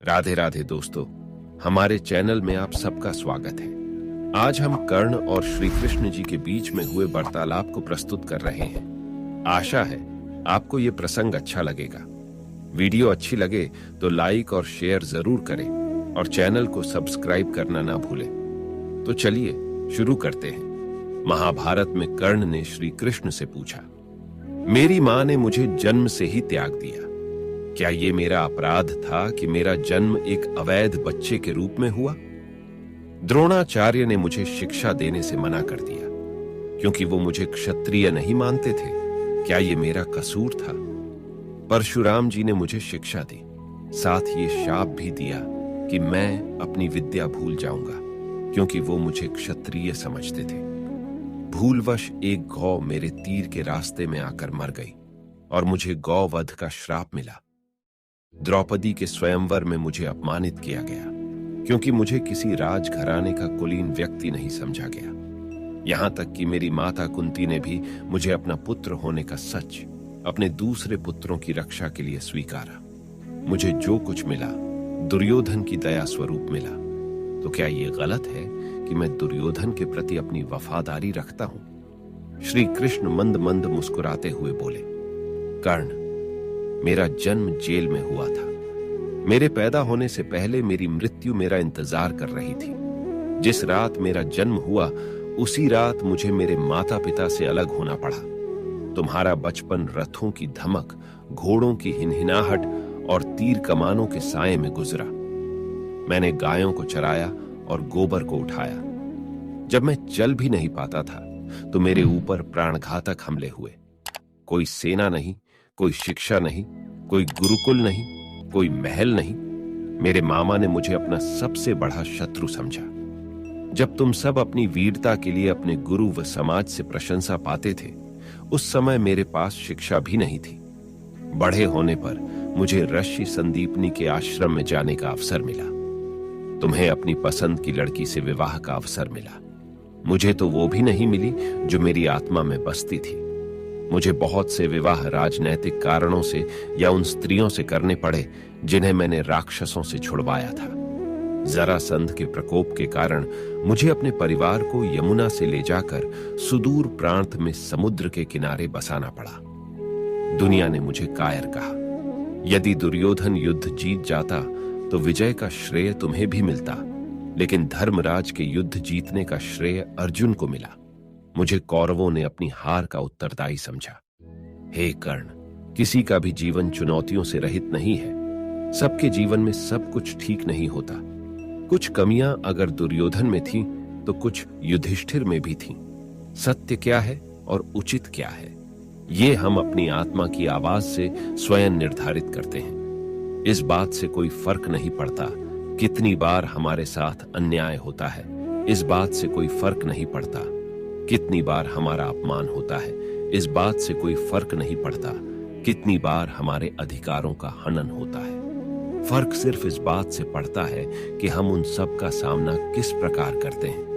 राधे राधे दोस्तों, हमारे चैनल में आप सबका स्वागत है। आज हम कर्ण और श्री कृष्ण जी के बीच में हुए वार्तालाप को प्रस्तुत कर रहे हैं। आशा है आपको ये प्रसंग अच्छा लगेगा। वीडियो अच्छी लगे तो लाइक और शेयर जरूर करें और चैनल को सब्सक्राइब करना ना भूलें। तो चलिए शुरू करते हैं। महाभारत में कर्ण ने श्री कृष्ण से पूछा, मेरी मां ने मुझे जन्म से ही त्याग दिया। क्या ये मेरा अपराध था कि मेरा जन्म एक अवैध बच्चे के रूप में हुआ? द्रोणाचार्य ने मुझे शिक्षा देने से मना कर दिया क्योंकि वो मुझे क्षत्रिय नहीं मानते थे। क्या ये मेरा कसूर था? परशुराम जी ने मुझे शिक्षा दी, साथ ये शाप भी दिया कि मैं अपनी विद्या भूल जाऊंगा क्योंकि वो मुझे क्षत्रिय समझते थे। भूलवश एक गौ मेरे तीर के रास्ते में आकर मर गई और मुझे गौवध का श्राप मिला। द्रौपदी के स्वयंवर में मुझे अपमानित किया गया क्योंकि मुझे किसी राजघराने का कुलीन व्यक्ति नहीं समझा गया। यहां तक कि मेरी माता कुंती ने भी मुझे अपना पुत्र होने का सच अपने दूसरे पुत्रों की रक्षा के लिए स्वीकारा। मुझे जो कुछ मिला दुर्योधन की दया स्वरूप मिला। तो क्या यह गलत है कि मैं दुर्योधन के प्रति अपनी वफादारी रखता हूं? श्री कृष्ण मंद मंद मुस्कुराते हुए बोले, कर्ण, मेरा जन्म जेल में हुआ था। मेरे पैदा होने से पहले मेरी मृत्यु मेरा इंतजार कर रही थी। जिस रात मेरा जन्म हुआ उसी रात मुझे मेरे माता पिता से अलग होना पड़ा। तुम्हारा बचपन रथों की धमक, घोड़ों की हिनहिनाहट और तीर कमानों के साए में गुजरा। मैंने गायों को चराया और गोबर को उठाया। जब मैं चल भी नहीं पाता था तो मेरे ऊपर प्राणघातक हमले हुए। कोई सेना नहीं, कोई शिक्षा नहीं, कोई गुरुकुल नहीं, कोई महल नहीं। मेरे मामा ने मुझे अपना सबसे बड़ा शत्रु समझा। जब तुम सब अपनी वीरता के लिए अपने गुरु व समाज से प्रशंसा पाते थे, उस समय मेरे पास शिक्षा भी नहीं थी। बड़े होने पर मुझे ऋषि संदीपनी के आश्रम में जाने का अवसर मिला। तुम्हें अपनी पसंद की लड़की से विवाह का अवसर मिला। मुझे तो वो भी नहीं मिली जो मेरी आत्मा में बसती थी। मुझे बहुत से विवाह राजनैतिक कारणों से या उन स्त्रियों से करने पड़े जिन्हें मैंने राक्षसों से छुड़वाया था। जरासंध के प्रकोप के कारण मुझे अपने परिवार को यमुना से ले जाकर सुदूर प्रांत में समुद्र के किनारे बसाना पड़ा। दुनिया ने मुझे कायर कहा। यदि दुर्योधन युद्ध जीत जाता तो विजय का श्रेय तुम्हें भी मिलता, लेकिन धर्मराज के युद्ध जीतने का श्रेय अर्जुन को मिला। मुझे कौरवों ने अपनी हार का उत्तरदायी समझा। हे कर्ण, किसी का भी जीवन चुनौतियों से रहित नहीं है। सबके जीवन में सब कुछ ठीक नहीं होता। कुछ कमियां अगर दुर्योधन में थीं तो कुछ युधिष्ठिर में भी थीं। सत्य क्या है और उचित क्या है, ये हम अपनी आत्मा की आवाज से स्वयं निर्धारित करते हैं। इस बात से कोई फर्क नहीं पड़ता कितनी बार हमारे साथ अन्याय होता है। इस बात से कोई फर्क नहीं पड़ता कितनी बार हमारा अपमान होता है। इस बात से कोई फर्क नहीं पड़ता कितनी बार हमारे अधिकारों का हनन होता है। फर्क सिर्फ इस बात से पड़ता है कि हम उन सब का सामना किस प्रकार करते हैं।